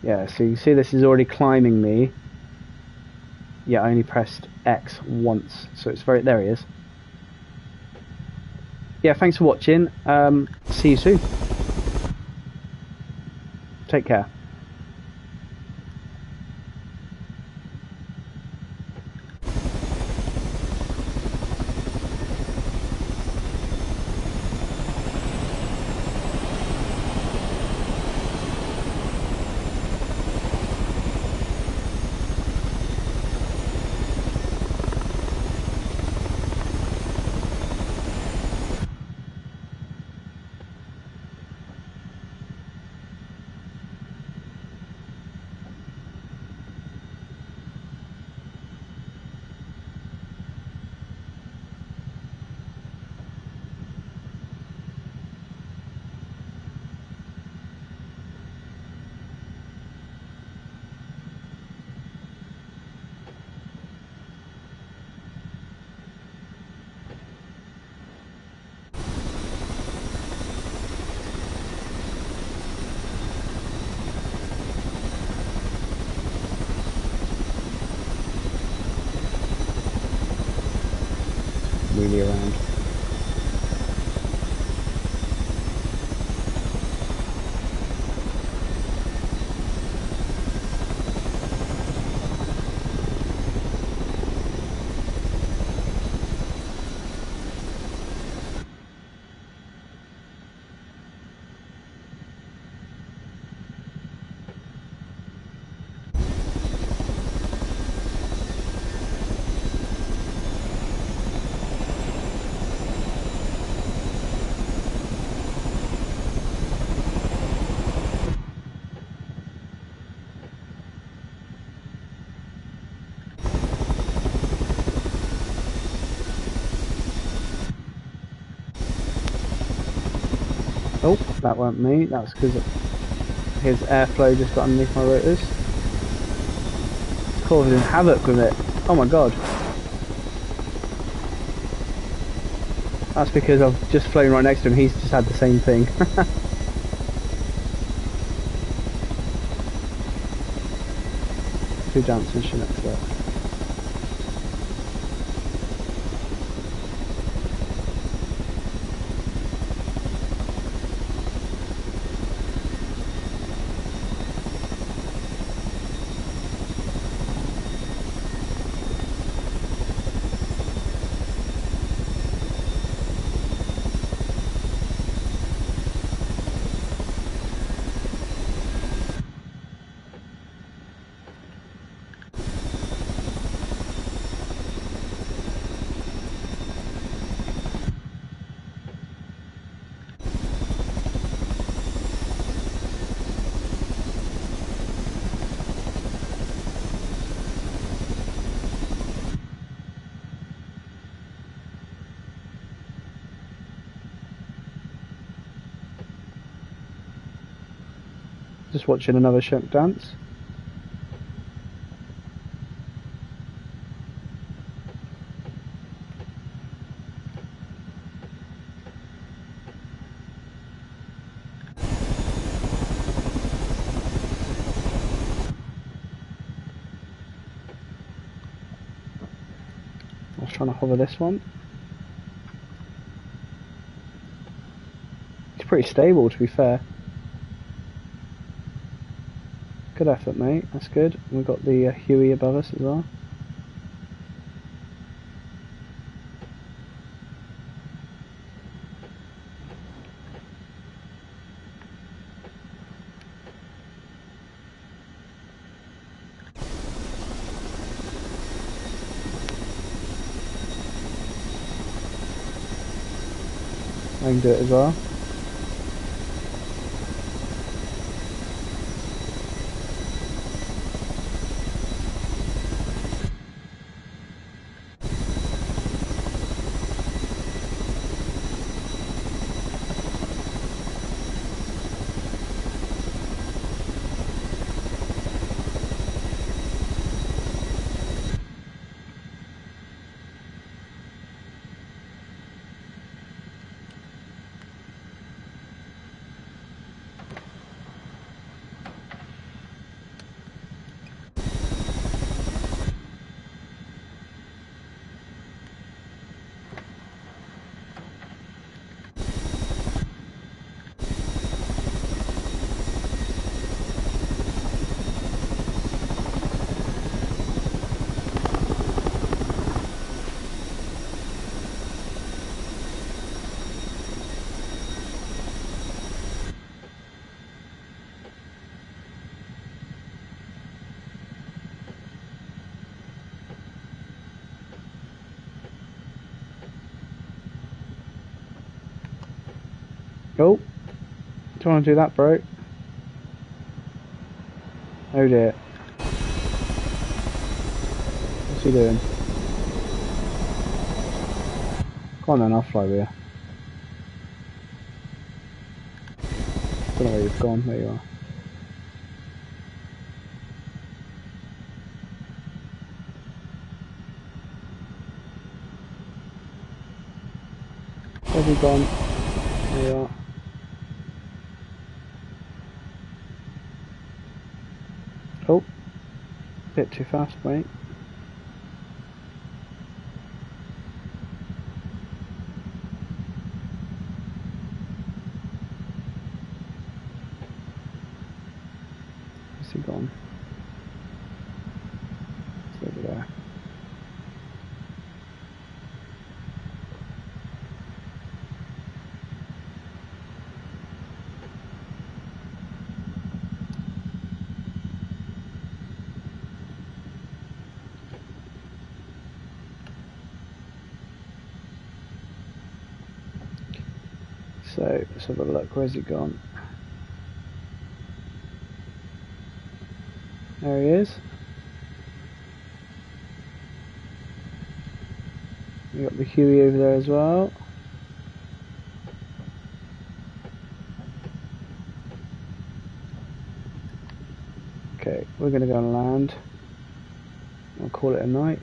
Yeah, so you see this is already climbing me. Yeah, I only pressed X once, so it's very... There he is. Yeah, thanks for watching. See you soon. Take care. Really around. Oh, that weren't me. That's because his airflow just got underneath my rotors. It's causing havoc with it. Oh my god. That's because I've just flown right next to him. He's just had the same thing. Two jumps and Chinook there. Just watching another Chinook dance. I was trying to hover this one. It's pretty stable, to be fair. Good effort, mate. That's good. We've got the Huey above us as well. I can do it as well. Oh, do you want to do that, bro? Oh dear. What's he doing? Come on then, I'll fly with you. Don't know where you've gone. There you are. Where's he gone? There you are. Oh, bit too fast, mate. Where's he gone? It's over there. So, let's have a look. Where's he gone? There he is. We got the Huey over there as well. Okay, we're going to go and land. I'll call it a night.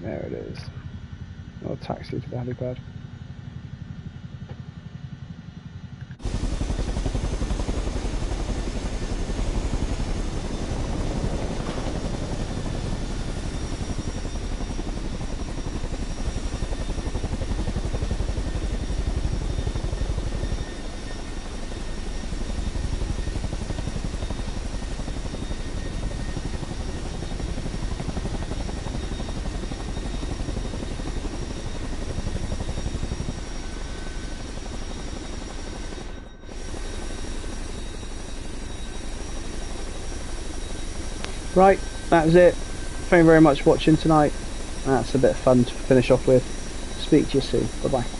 There it is. I'll taxi to the helipad. Right, that was it. Thank you very much for watching tonight. That's a bit of fun to finish off with. Speak to you soon. Bye bye.